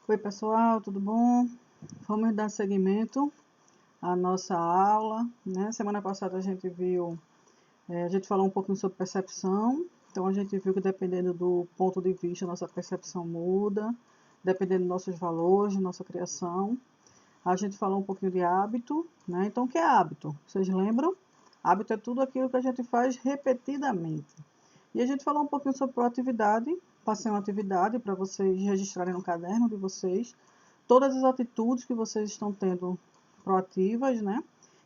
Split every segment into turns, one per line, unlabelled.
Oi pessoal, tudo bom? Vamos dar seguimento à nossa aula, né? Semana passada a gente falou um pouquinho sobre percepção. Então a gente viu que dependendo do ponto de vista, nossa percepção muda, dependendo dos nossos valores, nossa criação. A gente falou um pouquinho de hábito, né? Então o que é hábito? Vocês lembram? Hábito é tudo aquilo que a gente faz repetidamente. E a gente falou um pouquinho sobre proatividade. Passei uma atividade para vocês registrarem no caderno de vocês todas as atitudes que vocês estão tendo proativas, né?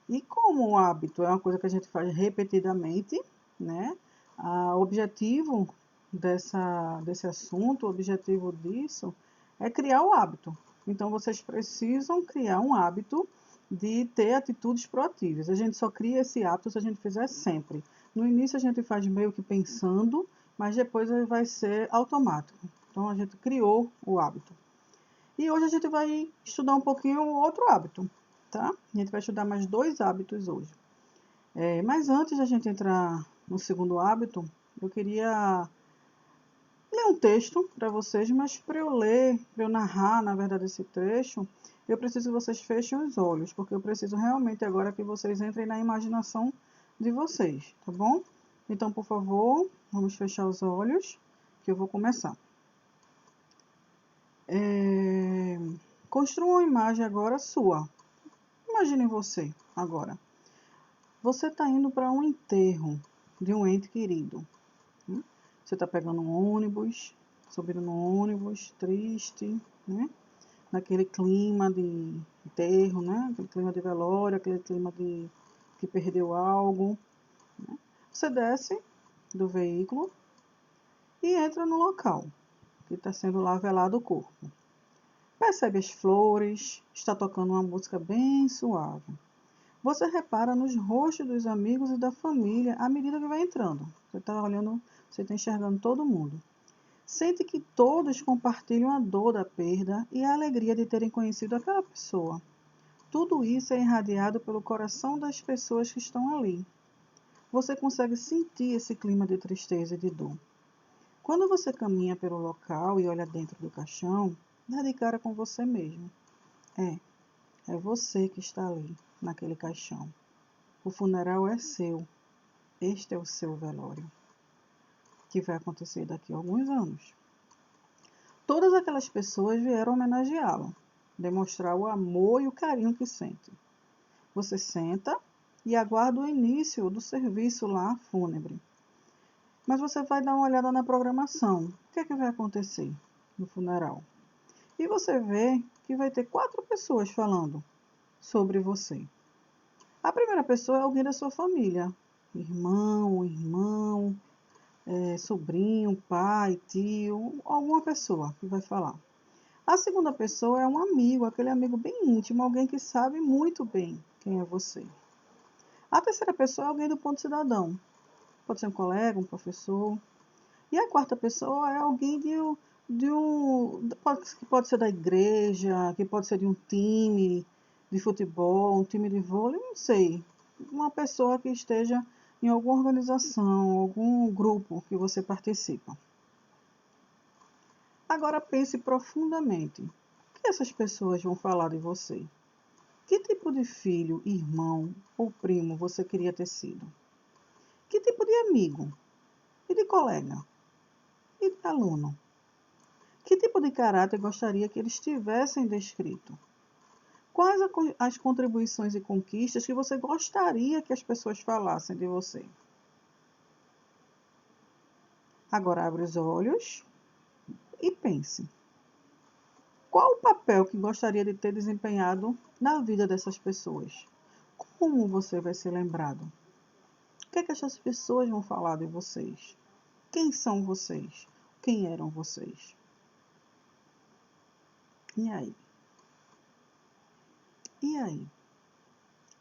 E como o hábito é uma coisa que a gente faz repetidamente, né? O objetivo desse assunto, o objetivo disso é criar o hábito. Então, vocês precisam criar um hábito de ter atitudes proativas. A gente só cria esse hábito se a gente fizer sempre. No início, a gente faz meio que pensando, mas depois ele vai ser automático. Então, a gente criou o hábito. E hoje a gente vai estudar um pouquinho outro hábito, tá? A gente vai estudar mais 2 hábitos hoje. Mas antes da gente entrar no segundo hábito, eu queria ler um texto para vocês, mas para eu ler, para eu narrar, na verdade, esse trecho, eu preciso que vocês fechem os olhos, porque eu preciso realmente agora que vocês entrem na imaginação de vocês, tá bom? Então, por favor, vamos fechar os olhos, que eu vou começar. Construa uma imagem agora sua. Imagine você agora. Você está indo para um enterro de um ente querido. Você está pegando um ônibus, subindo no ônibus, triste, né? Naquele clima de enterro, né? Aquele clima de velório, aquele clima de que perdeu algo. Né? Você desce do veículo e entra no local que está sendo lá velado o corpo. Percebe as flores, está tocando uma música bem suave. Você repara nos rostos dos amigos e da família à medida que vai entrando. Você está olhando, você está enxergando todo mundo. Sente que todos compartilham a dor da perda e a alegria de terem conhecido aquela pessoa. Tudo isso é irradiado pelo coração das pessoas que estão ali. Você consegue sentir esse clima de tristeza e de dor. Quando você caminha pelo local e olha dentro do caixão, dá de cara com você mesmo. É você que está ali, naquele caixão. O funeral é seu. Este é o seu velório, que vai acontecer daqui a alguns anos. Todas aquelas pessoas vieram homenageá-lo, demonstrar o amor e o carinho que sente. Você senta e aguarda o início do serviço lá fúnebre. Mas você vai dar uma olhada na programação. O que é que vai acontecer no funeral? E você vê que vai ter 4 pessoas falando sobre você. A primeira pessoa é alguém da sua família. Irmão, sobrinho, pai, tio, alguma pessoa que vai falar. A segunda pessoa é um amigo, aquele amigo bem íntimo, alguém que sabe muito bem quem é você. A terceira pessoa é alguém do ponto cidadão. Pode ser um colega, um professor. E a quarta pessoa é alguém que pode ser da igreja, que pode ser de um time de futebol, um time de vôlei, não sei. Uma pessoa que esteja em alguma organização, algum grupo que você participa. Agora pense profundamente. O que essas pessoas vão falar de você? Que tipo de filho, irmão ou primo você queria ter sido? Que tipo de amigo? E de colega? E de aluno? Que tipo de caráter gostaria que eles tivessem descrito? Quais as contribuições e conquistas que você gostaria que as pessoas falassem de você? Agora abre os olhos e pense. Qual o papel que gostaria de ter desempenhado na vida dessas pessoas? Como você vai ser lembrado? O que é que essas pessoas vão falar de vocês? Quem são vocês? Quem eram vocês? E aí? E aí?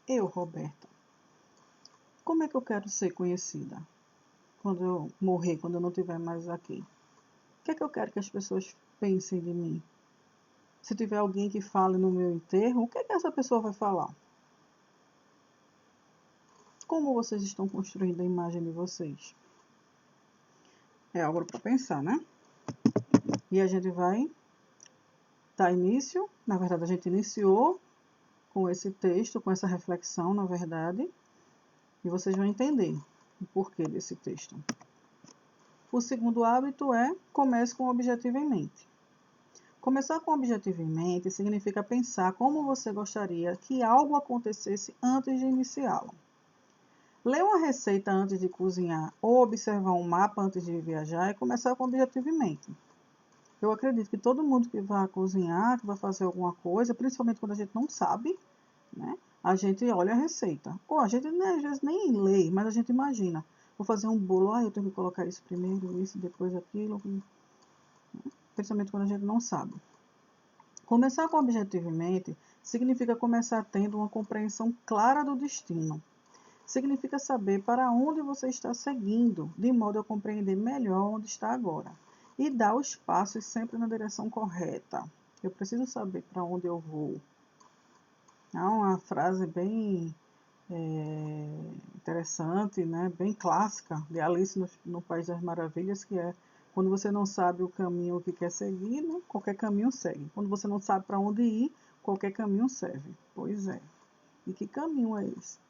Eu, Roberta, como é que eu quero ser conhecida? Quando eu morrer, quando eu não estiver mais aqui? O que é que eu quero que as pessoas pensem de mim? Se tiver alguém que fale no meu enterro, o que é que essa pessoa vai falar? Como vocês estão construindo a imagem de vocês? É algo para pensar, né? E a gente vai Tá início, na verdade a gente iniciou com esse texto, com essa reflexão, na verdade, e vocês vão entender o porquê desse texto. O segundo hábito é comece com o objetivo em mente. Começar com o objetivo em mente significa pensar como você gostaria que algo acontecesse antes de iniciá-lo. Ler uma receita antes de cozinhar ou observar um mapa antes de viajar é começar com o objetivo em mente. Eu acredito que todo mundo que vai cozinhar, que vai fazer alguma coisa, principalmente quando a gente não sabe, né? A gente olha a receita. Ou a gente às vezes nem lê, mas a gente imagina. Vou fazer um bolo, eu tenho que colocar isso primeiro, isso, depois aquilo. Principalmente quando a gente não sabe. Começar com o objetivo em mente significa começar tendo uma compreensão clara do destino. Significa saber para onde você está seguindo, de modo a compreender melhor onde está agora. E dar os passos sempre na direção correta. Eu preciso saber para onde eu vou. É uma frase bem interessante, né? Bem clássica, de Alice no País das Maravilhas, que é: quando você não sabe o caminho que quer seguir, né? Qualquer caminho segue. Quando você não sabe para onde ir, qualquer caminho serve. Pois é. E que caminho é esse?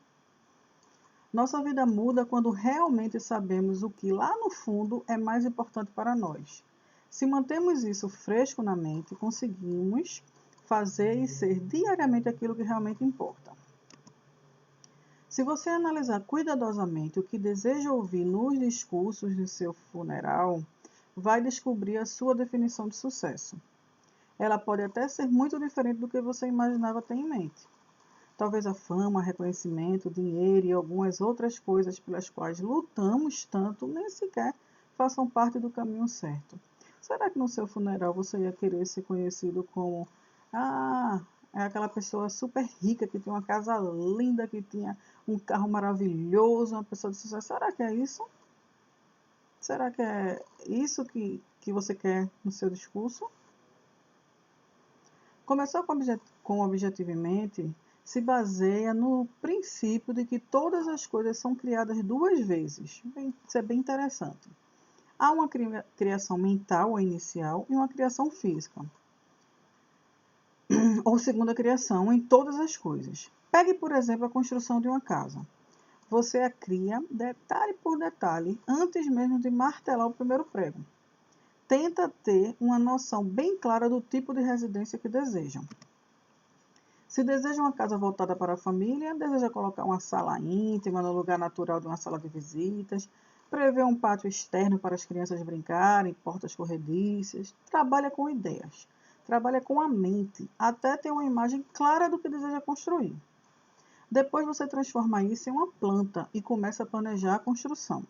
Nossa vida muda quando realmente sabemos o que lá no fundo é mais importante para nós. Se mantemos isso fresco na mente, conseguimos fazer e ser diariamente aquilo que realmente importa. Se você analisar cuidadosamente o que deseja ouvir nos discursos de seu funeral, vai descobrir a sua definição de sucesso. Ela pode até ser muito diferente do que você imaginava ter em mente. Talvez a fama, reconhecimento, dinheiro e algumas outras coisas pelas quais lutamos tanto nem sequer façam parte do caminho certo. Será que no seu funeral você ia querer ser conhecido como é aquela pessoa super rica que tinha uma casa linda, que tinha um carro maravilhoso, uma pessoa de sucesso? Será que é isso? Será que é isso que você quer no seu discurso? Começar com o objetivo em mente se baseia no princípio de que todas as coisas são criadas duas vezes. Isso é bem interessante. Há uma criação mental ou inicial e uma criação física, ou segunda criação em todas as coisas. Pegue, por exemplo, a construção de uma casa. Você a cria detalhe por detalhe antes mesmo de martelar o primeiro prego. Tenta ter uma noção bem clara do tipo de residência que desejam. Se deseja uma casa voltada para a família, deseja colocar uma sala íntima no lugar natural de uma sala de visitas, prevê um pátio externo para as crianças brincarem, portas corrediças, trabalha com ideias, trabalha com a mente, até ter uma imagem clara do que deseja construir. Depois você transforma isso em uma planta e começa a planejar a construção.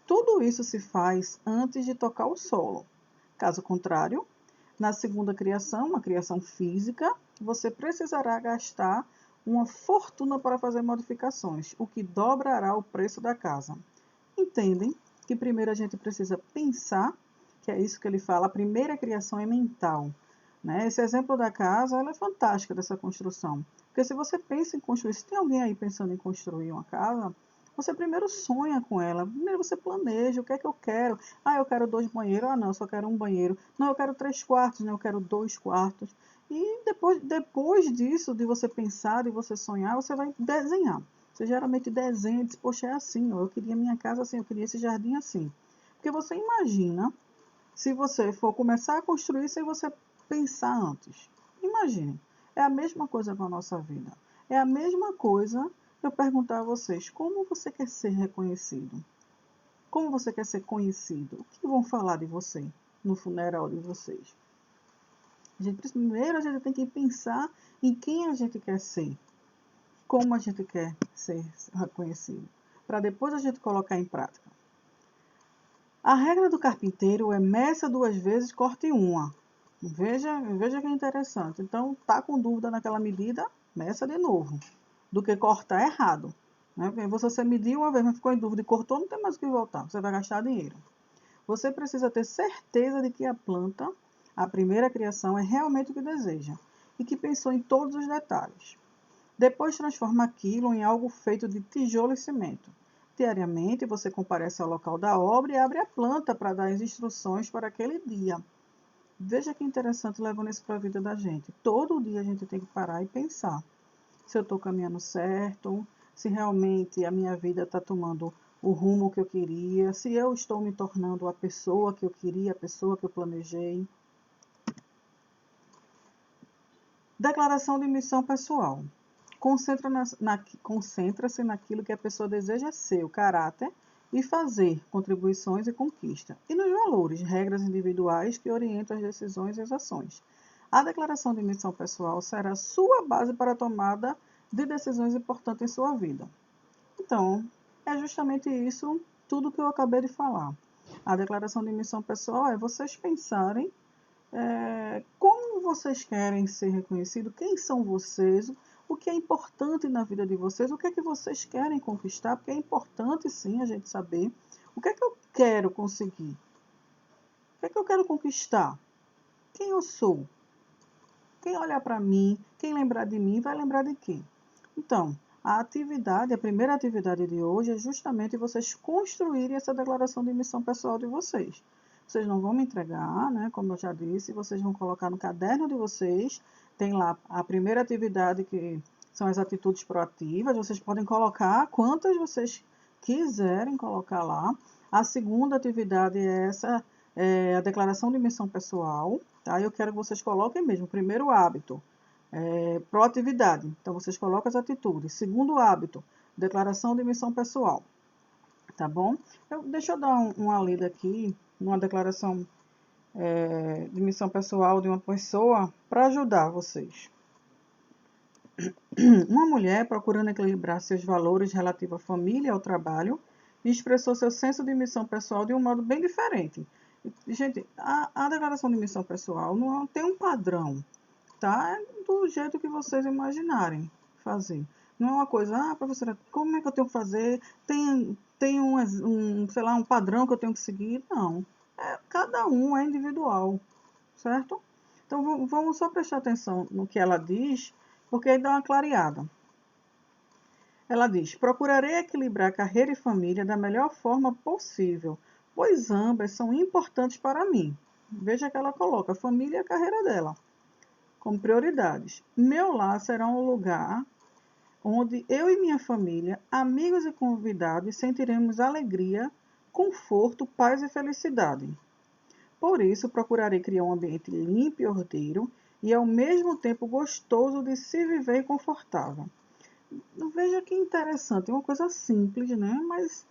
Tudo isso se faz antes de tocar o solo. Caso contrário, na segunda criação, uma criação física, você precisará gastar uma fortuna para fazer modificações, o que dobrará o preço da casa. Entendem que primeiro a gente precisa pensar, que é isso que ele fala, a primeira criação é mental. Né? Esse exemplo da casa ela é fantástica, dessa construção. Porque se você pensa em construir, se tem alguém aí pensando em construir uma casa, você primeiro sonha com ela, primeiro você planeja o que é que eu quero. Eu quero 2 banheiros, não, eu só quero um banheiro. Não, eu quero 3 quartos, não, eu quero 2 quartos. E depois disso, de você pensar, de você sonhar, você vai desenhar. Você geralmente desenha e diz, poxa, é assim, eu queria minha casa assim, eu queria esse jardim assim. Porque você imagina, se você for começar a construir sem você pensar antes. Imagine, é a mesma coisa com a nossa vida. É a mesma coisa eu perguntar a vocês, como você quer ser reconhecido? Como você quer ser conhecido? O que vão falar de você no funeral de vocês? Primeiro a gente tem que pensar em quem a gente quer ser, como a gente quer ser reconhecido, para depois a gente colocar em prática. A regra do carpinteiro é meça 2 vezes, corte uma. Veja que é interessante. Então, tá com dúvida naquela medida, meça de novo, do que cortar errado. Né? Porque você mediu uma vez, mas ficou em dúvida e cortou, não tem mais o que voltar, você vai gastar dinheiro. Você precisa ter certeza de que a planta, a primeira criação, é realmente o que deseja e que pensou em todos os detalhes. Depois transforma aquilo em algo feito de tijolo e cimento. Diariamente você comparece ao local da obra e abre a planta para dar as instruções para aquele dia. Veja que interessante levando isso para a vida da gente. Todo dia a gente tem que parar e pensar se eu estou caminhando certo, se realmente a minha vida está tomando o rumo que eu queria, se eu estou me tornando a pessoa que eu queria, a pessoa que eu planejei. Declaração de missão pessoal. Concentra-se naquilo que a pessoa deseja ser, o caráter, e fazer contribuições e conquista, e nos valores, regras individuais que orientam as decisões e as ações. A declaração de missão pessoal será sua base para a tomada de decisões importantes em sua vida. Então, é justamente isso, tudo que eu acabei de falar. A declaração de missão pessoal é vocês pensarem como vocês querem ser reconhecidos, quem são vocês, o que é importante na vida de vocês, o que é que vocês querem conquistar, porque é importante sim a gente saber o que é que eu quero conseguir, o que é que eu quero conquistar, quem eu sou. Quem olhar para mim, quem lembrar de mim, vai lembrar de quem? Então, a primeira atividade de hoje é justamente vocês construírem essa declaração de missão pessoal de vocês. Vocês não vão me entregar, né? Como eu já disse, vocês vão colocar no caderno de vocês. Tem lá a primeira atividade, que são as atitudes proativas. Vocês podem colocar quantas vocês quiserem colocar lá. A segunda atividade é a declaração de missão pessoal. Tá? Eu quero que vocês coloquem mesmo. Primeiro hábito, proatividade. Então, vocês colocam as atitudes. Segundo hábito, declaração de missão pessoal. Tá bom? Deixa eu dar uma lida aqui, uma declaração de missão pessoal de uma pessoa para ajudar vocês. Uma mulher procurando equilibrar seus valores relativos à família e ao trabalho expressou seu senso de missão pessoal de um modo bem diferente. Gente, a declaração de missão pessoal não tem um padrão, tá? É do jeito que vocês imaginarem fazer. Não é uma coisa, professora, como é que eu tenho que fazer? Tem sei lá, um padrão que eu tenho que seguir? Não. Cada um é individual, certo? Então, vamos só prestar atenção no que ela diz, porque aí dá uma clareada. Ela diz: procurarei equilibrar carreira e família da melhor forma possível, pois ambas são importantes para mim. Veja que ela coloca a família e a carreira dela como prioridades. Meu lar será um lugar onde eu e minha família, amigos e convidados sentiremos alegria, conforto, paz e felicidade. Por isso, procurarei criar um ambiente limpo e ordeiro e ao mesmo tempo gostoso de se viver e confortável. Veja que interessante, é uma coisa simples, né? Mas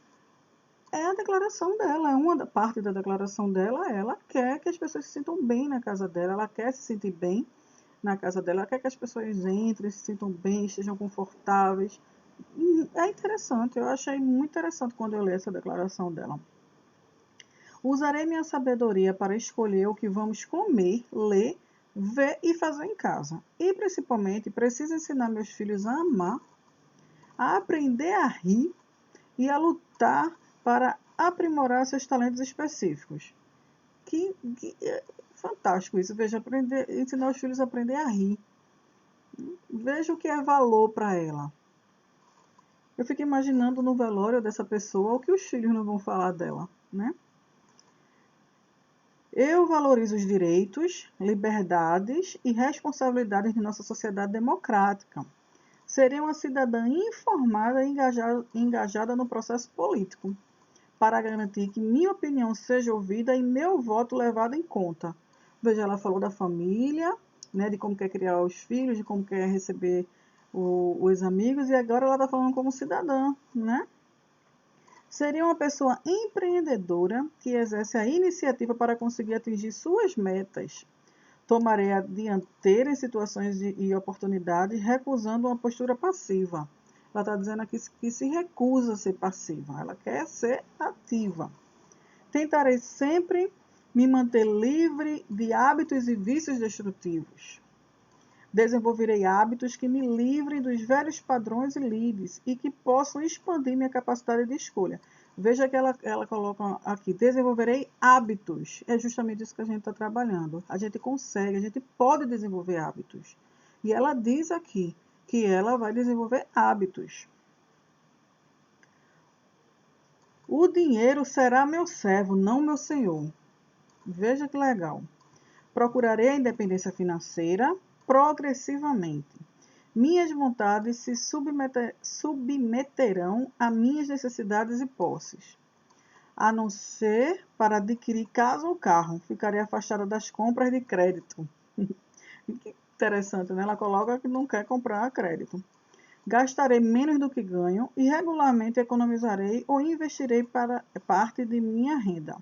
é a declaração dela, é uma parte da declaração dela. Ela quer que as pessoas se sintam bem na casa dela, ela quer se sentir bem na casa dela, ela quer que as pessoas entrem, se sintam bem, estejam confortáveis. É interessante, eu achei muito interessante quando eu li essa declaração dela. Usarei minha sabedoria para escolher o que vamos comer, ler, ver e fazer em casa. E, principalmente, preciso ensinar meus filhos a amar, a aprender a rir e a lutar para aprimorar seus talentos específicos. Que é fantástico isso. Veja, ensinar os filhos a aprender a rir. Veja o que é valor para ela. Eu fico imaginando no velório dessa pessoa o que os filhos não vão falar dela, né? Eu valorizo os direitos, liberdades e responsabilidades de nossa sociedade democrática. Serei uma cidadã informada e engajada no processo político, para garantir que minha opinião seja ouvida e meu voto levado em conta. Veja, ela falou da família, né, de como quer criar os filhos, de como quer receber os amigos, e agora ela está falando como cidadã, né? Seria uma pessoa empreendedora que exerce a iniciativa para conseguir atingir suas metas. Tomarei a dianteira em situações e oportunidades, recusando uma postura passiva. Ela está dizendo aqui que se recusa a ser passiva, ela quer ser ativa. Tentarei sempre me manter livre de hábitos e vícios destrutivos. Desenvolverei hábitos que me livrem dos velhos padrões e leads e que possam expandir minha capacidade de escolha. Veja que ela coloca aqui, desenvolverei hábitos. É justamente isso que a gente está trabalhando. A gente consegue, a gente pode desenvolver hábitos. E ela diz aqui que ela vai desenvolver hábitos. O dinheiro será meu servo, não meu senhor. Veja que legal. Procurarei a independência financeira progressivamente. Minhas vontades se submeterão a minhas necessidades e posses. A não ser para adquirir casa ou carro. Ficarei afastada das compras de crédito. Que interessante, né? Ela coloca que não quer comprar a crédito. Gastarei menos do que ganho e regularmente economizarei ou investirei para parte de minha renda.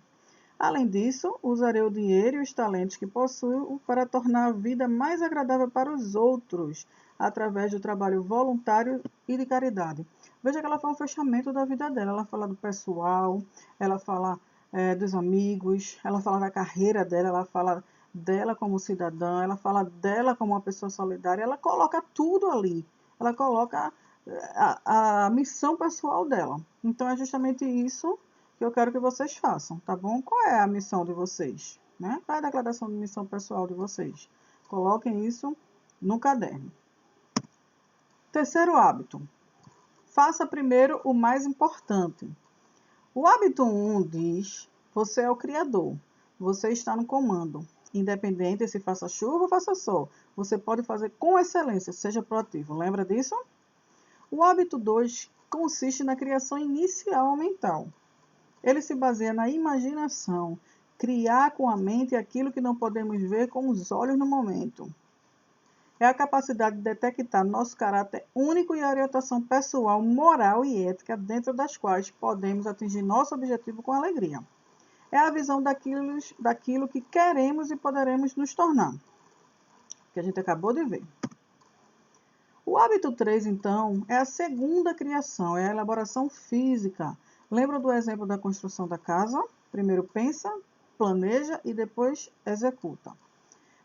Além disso, usarei o dinheiro e os talentos que possuo para tornar a vida mais agradável para os outros, através do trabalho voluntário e de caridade. Veja que ela fala o fechamento da vida dela. Ela fala do pessoal, ela fala dos amigos, ela fala da carreira dela, ela fala dela como cidadã, ela fala dela como uma pessoa solidária, ela coloca tudo ali. Ela coloca a missão pessoal dela. Então, é justamente isso que eu quero que vocês façam, tá bom? Qual é a missão de vocês? Né? Qual é a declaração de missão pessoal de vocês? Coloquem isso no caderno. Terceiro hábito. Faça primeiro o mais importante. O hábito 1 diz: você é o criador, você está no comando. Independente se faça chuva ou faça sol, você pode fazer com excelência, seja proativo. Lembra disso? O hábito 2 consiste na criação inicial mental. Ele se baseia na imaginação, criar com a mente aquilo que não podemos ver com os olhos no momento. É a capacidade de detectar nosso caráter único e a orientação pessoal, moral e ética dentro das quais podemos atingir nosso objetivo com alegria. É a visão daquilo que queremos e poderemos nos tornar, que a gente acabou de ver. O hábito 3, então, é a segunda criação, é a elaboração física. Lembra do exemplo da construção da casa? Primeiro pensa, planeja e depois executa.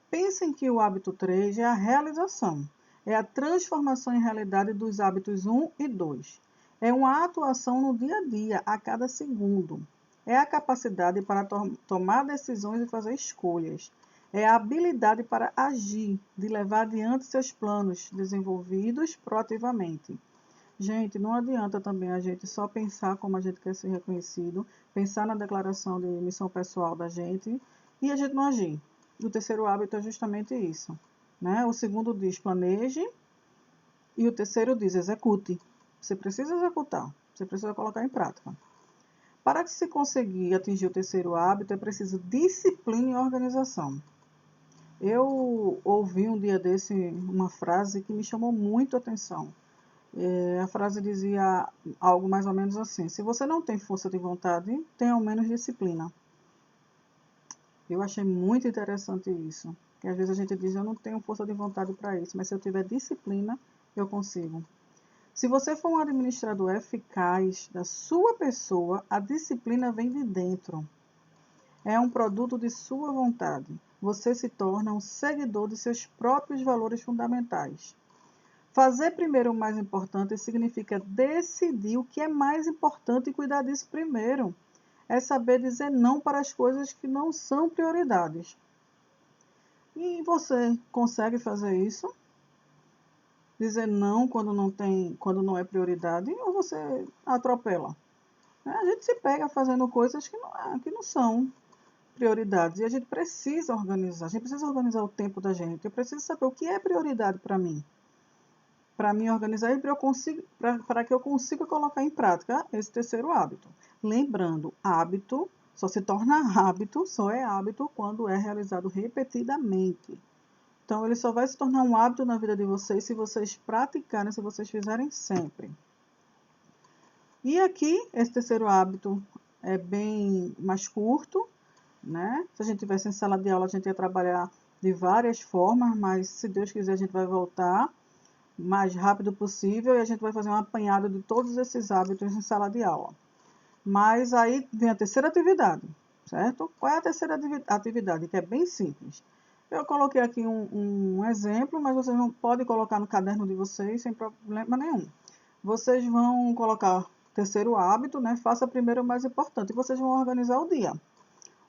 Pensem que o hábito 3 é a realização, é a transformação em realidade dos hábitos 1 e 2. É uma atuação no dia a dia, a cada segundo. É a capacidade para tomar decisões e fazer escolhas. É a habilidade para agir, de levar adiante seus planos desenvolvidos proativamente. Gente, não adianta também a gente só pensar como a gente quer ser reconhecido, pensar na declaração de missão pessoal da gente e a gente não agir. O terceiro hábito é justamente isso, né? O segundo diz planeje e o terceiro diz execute. Você precisa executar, você precisa colocar em prática. Para que se conseguir atingir o terceiro hábito, é preciso disciplina e organização. Eu ouvi um dia desse uma frase que me chamou muito a atenção. A frase dizia algo mais ou menos assim: se você não tem força de vontade, tenha ao menos disciplina. Eu achei muito interessante isso. Que às vezes a gente diz: eu não tenho força de vontade para isso, mas se eu tiver disciplina, eu consigo. Se você for um administrador eficaz da sua pessoa, a disciplina vem de dentro. É um produto de sua vontade. Você se torna um seguidor de seus próprios valores fundamentais. Fazer primeiro o mais importante significa decidir o que é mais importante e cuidar disso primeiro. É saber dizer não para as coisas que não são prioridades. E você consegue fazer isso? Dizer não quando não é prioridade, ou você atropela? A gente se pega fazendo coisas que não são prioridades. E a gente precisa organizar. A gente precisa organizar o tempo da gente. Eu preciso saber o que é prioridade para mim. Para me organizar e para que eu consiga colocar em prática esse terceiro hábito. Lembrando, hábito só se torna hábito, só é hábito quando é realizado repetidamente. Então, ele só vai se tornar um hábito na vida de vocês se vocês praticarem, se vocês fizerem sempre. E aqui, esse terceiro hábito é bem mais curto, né? Se a gente tivesse em sala de aula, a gente ia trabalhar de várias formas, mas se Deus quiser, a gente vai voltar o mais rápido possível e a gente vai fazer um apanhado de todos esses hábitos em sala de aula. Mas aí vem a terceira atividade, certo? Qual é a terceira atividade? Que é bem simples. Eu coloquei aqui um exemplo, mas vocês não podem colocar no caderno de vocês sem problema nenhum. Vocês vão colocar terceiro hábito, né? Faça primeiro o mais importante. E vocês vão organizar o dia.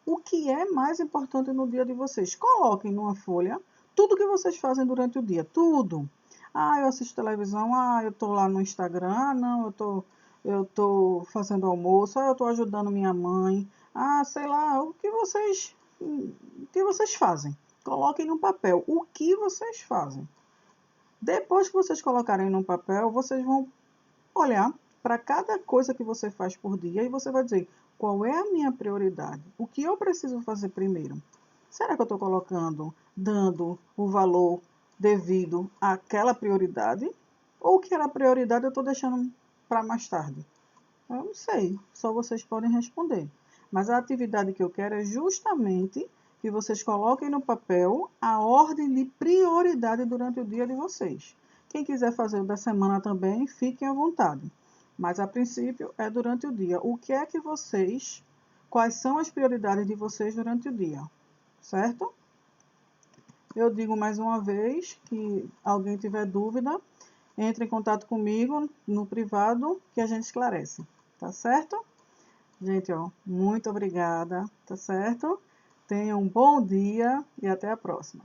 O que é mais importante no dia de vocês? Coloquem numa folha tudo que vocês fazem durante o dia. Tudo. Eu assisto televisão. Eu estou lá no Instagram. Não, eu tô fazendo almoço. Eu estou ajudando minha mãe. Sei lá, o que vocês fazem. coloquem no papel o que vocês fazem. Depois que vocês colocarem no papel, vocês vão olhar para cada coisa que você faz por dia e você vai dizer qual é a minha prioridade, o que eu preciso fazer primeiro. Será que eu estou dando o valor devido àquela prioridade? Ou que era prioridade eu estou deixando para mais tarde? Eu não sei, só vocês podem responder. Mas a atividade que eu quero é justamente que vocês coloquem no papel a ordem de prioridade durante o dia de vocês. Quem quiser fazer o da semana também, fiquem à vontade. Mas a princípio é durante o dia. O que é que vocês, quais são as prioridades de vocês durante o dia? Certo? Eu digo mais uma vez que alguém tiver dúvida, entre em contato comigo no privado que a gente esclarece. Tá certo? Gente, ó, muito obrigada, tá certo? Tenham um bom dia e até a próxima.